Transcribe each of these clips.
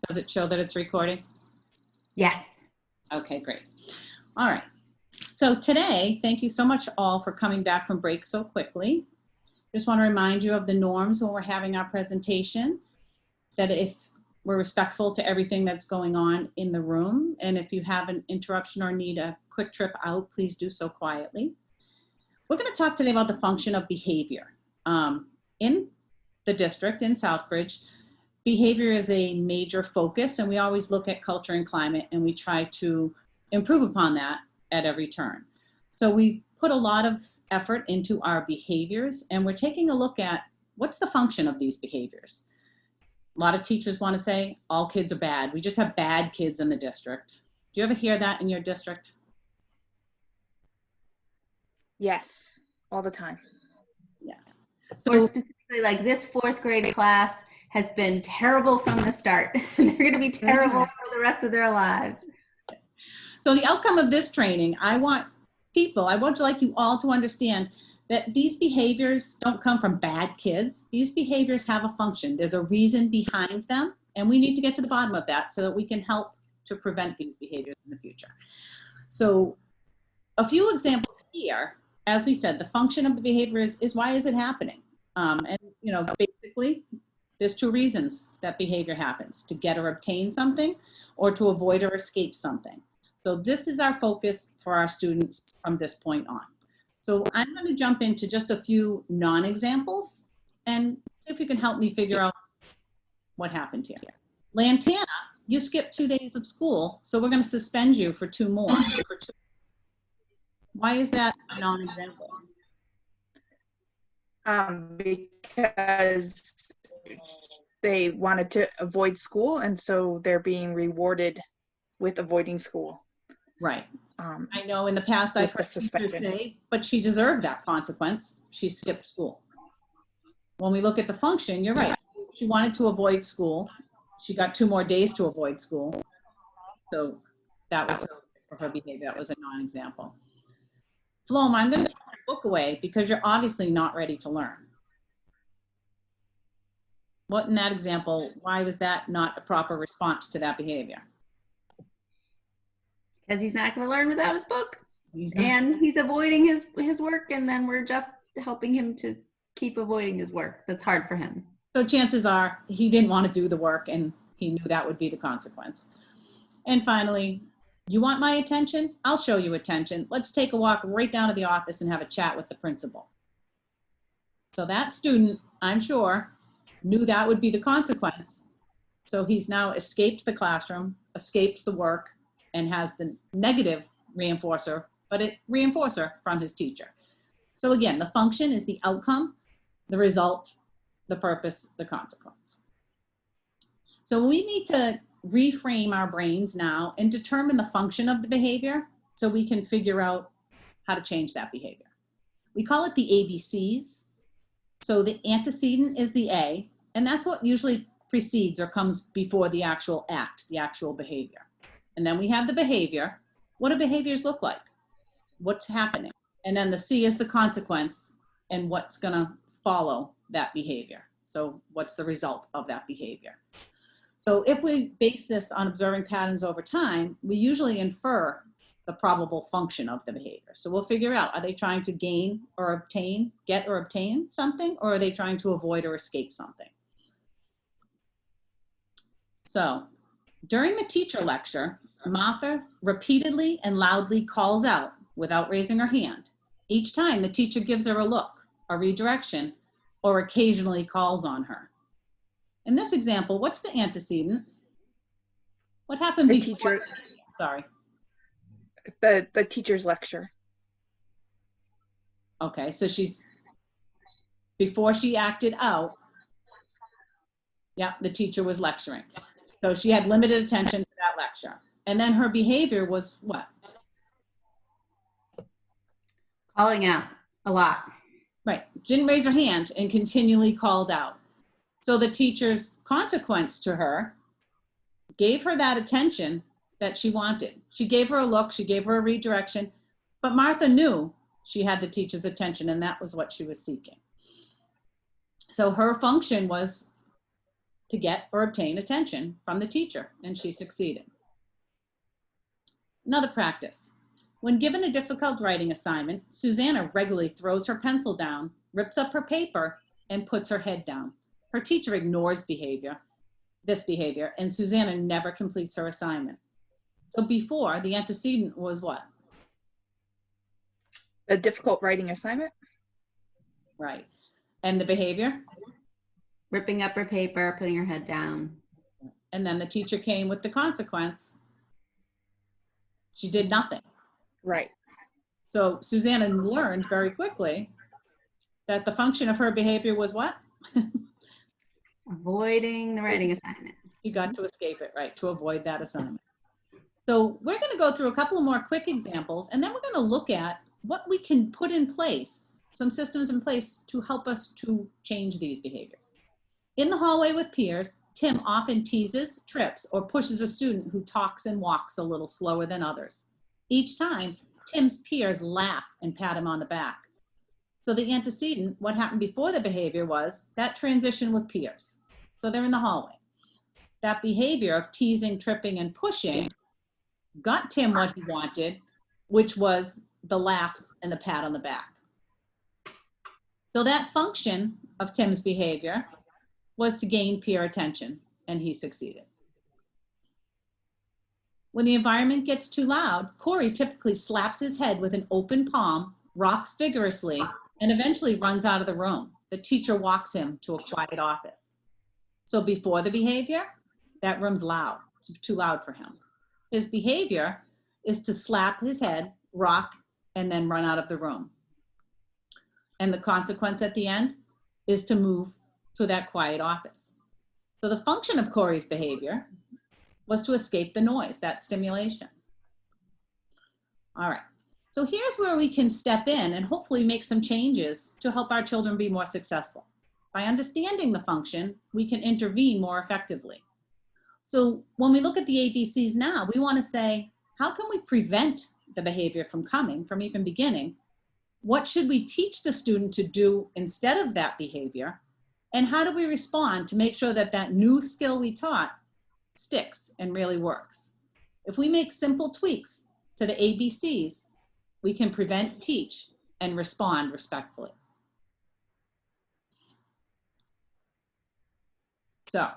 Does it show that it's recording? Yes. Okay, great. All right. So today, thank you so much all for coming back from break so quickly. Just want to remind you of the norms when we're having our presentation, that if we're respectful to everything that's going on in the room, and if you have an interruption or need a quick trip out, please do so quietly. We're going to talk today about the function of behavior. In the district, in Southbridge, behavior is a major focus, and we always look at culture and climate, and we try to improve upon that at every turn. So we put a lot of effort into our behaviors, and we're taking a look at what's the function of these behaviors. A lot of teachers want to say all kids are bad. We just have bad kids in the district. Do you ever hear that in your district? Yes, all the time. Yeah. Or specifically, like this fourth grade class has been terrible from the start. They're going to be terrible for the rest of their lives. So the outcome of this training, I want like you all to understand that these behaviors don't come from bad kids. These behaviors have a function. There's a reason behind them, and we need to get to the bottom of that so that we can help to prevent these behaviors in the future. So a few examples here. As we said, the function of the behavior is why is it happening? And you know, basically, there's two reasons that behavior happens: to get or obtain something, or to avoid or escape something. So this is our focus for our students from this point on. So I'm going to jump into just a few non-examples and see if you can help me figure out what happened here. Lantana, you skipped 2 days of school, so we're going to suspend you for 2 more. Why is that a non-example? Because they wanted to avoid school, and so they're being rewarded with avoiding school. Right. I know in the past I've heard teachers say, but she deserved that consequence. She skipped school. When we look at the function, you're right. She wanted to avoid school. She got 2 more days to avoid school. So that was her behavior. That was a non-example. Floma, I'm going to take your book away because you're obviously not ready to learn. What in that example, why was that not a proper response to that behavior? Because he's not going to learn without his book. And he's avoiding his work, and then we're just helping him to keep avoiding his work. That's hard for him. So chances are he didn't want to do the work, and he knew that would be the consequence. And finally, you want my attention? I'll show you attention. Let's take a walk right down to the office and have a chat with the principal. So that student, I'm sure, knew that would be the consequence. So he's now escaped the classroom, escaped the work, and has the negative reinforcer, but a reinforcer from his teacher. So again, the function is the outcome, the result, the purpose, the consequence. So we need to reframe our brains now and determine the function of the behavior so we can figure out how to change that behavior. We call it the ABCs. So the antecedent is the A, and that's what usually precedes or comes before the actual act, the actual behavior. And then we have the behavior. What do behaviors look like? What's happening? And then the C is the consequence and what's going to follow that behavior. So what's the result of that behavior? So if we base this on observing patterns over time, we usually infer the probable function of the behavior. So we'll figure out, are they trying to gain or obtain, get or obtain something, or are they trying to avoid or escape something? So during the teacher lecture, Martha repeatedly and loudly calls out without raising her hand. Each time the teacher gives her a look, a redirection, or occasionally calls on her. In this example, what's the antecedent? What happened before? Teacher, sorry. The teacher's lecture. Okay, so before she acted out, yeah, the teacher was lecturing. So she had limited attention to that lecture. And then her behavior was what? Calling out a lot. Right, didn't raise her hand and continually called out. So the teacher's consequence to her gave her that attention that she wanted. She gave her a look, she gave her a redirection, but Martha knew she had the teacher's attention and that was what she was seeking. So her function was to get or obtain attention from the teacher, and she succeeded. Another practice. When given a difficult writing assignment, Susanna regularly throws her pencil down, rips up her paper, and puts her head down. Her teacher ignores this behavior, and Susanna never completes her assignment. So before, the antecedent was what? A difficult writing assignment? Right. And the behavior? Ripping up her paper, putting her head down. And then the teacher came with the consequence. She did nothing. Right. So Susanna learned very quickly that the function of her behavior was what? Avoiding the writing assignment. You got to escape it, right, to avoid that assignment. So we're going to go through a couple of more quick examples, and then we're going to look at what we can put in place, some systems in place to help us to change these behaviors. In the hallway with peers, Tim often teases, trips, or pushes a student who talks and walks a little slower than others. Each time, Tim's peers laugh and pat him on the back. So the antecedent, what happened before the behavior, was that transition with peers. So they're in the hallway. That behavior of teasing, tripping, and pushing got Tim what he wanted, which was the laughs and the pat on the back. So that function of Tim's behavior was to gain peer attention, and he succeeded. When the environment gets too loud, Corey typically slaps his head with an open palm, rocks vigorously, and eventually runs out of the room. The teacher walks him to a quiet office. So before the behavior, that room's loud. It's too loud for him. His behavior is to slap his head, rock, and then run out of the room. And the consequence at the end is to move to that quiet office. So the function of Corey's behavior was to escape the noise, that stimulation. All right, so here's where we can step in and hopefully make some changes to help our children be more successful. By understanding the function, we can intervene more effectively. So when we look at the ABCs now, we want to say, how can we prevent the behavior from coming, from even beginning? What should we teach the student to do instead of that behavior? And how do we respond to make sure that that new skill we taught sticks and really works? If we make simple tweaks to the ABCs, we can prevent, teach, and respond respectfully. So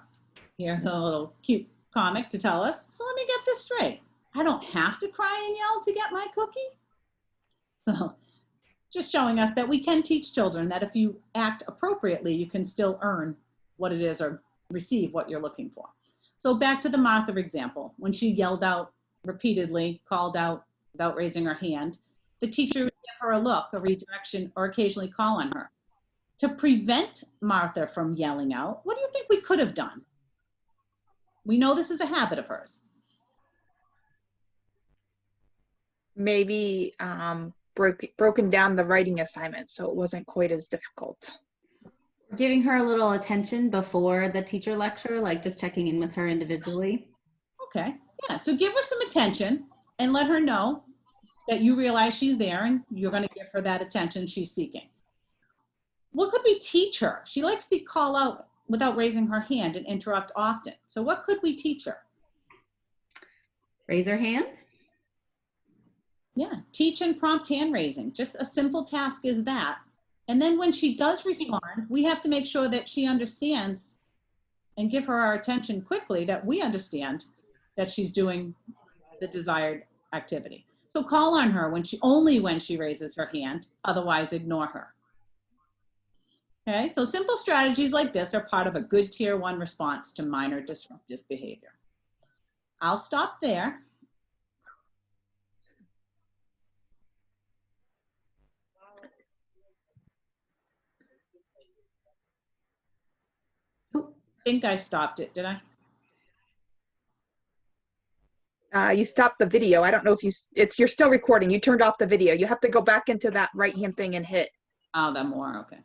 here's a little cute comic to tell us. So let me get this straight. I don't have to cry and yell to get my cookie? So just showing us that we can teach children that if you act appropriately, you can still earn what it is or receive what you're looking for. So back to the Martha example, when she yelled out repeatedly, called out without raising her hand, the teacher would give her a look, a redirection, or occasionally call on her. To prevent Martha from yelling out, what do you think we could have done? We know this is a habit of hers. Maybe broken down the writing assignment so it wasn't quite as difficult. Giving her a little attention before the teacher lecture, like just checking in with her individually. Okay, yeah, so give her some attention and let her know that you realize she's there and you're going to give her that attention she's seeking. What could we teach her? She likes to call out without raising her hand and interrupt often. So what could we teach her? Raise her hand. Yeah, teach and prompt hand raising. Just a simple task is that. And then when she does respond, we have to make sure that she understands and give her our attention quickly, that we understand that she's doing the desired activity. So call on her only when she raises her hand, otherwise ignore her. Okay, so simple strategies like this are part of a good tier 1 response to minor disruptive behavior. I'll stop there. I think I stopped it, did I? You stopped the video. I don't know if you're still recording. You turned off the video. You have to go back into that right-hand thing and hit. Oh, the more, okay.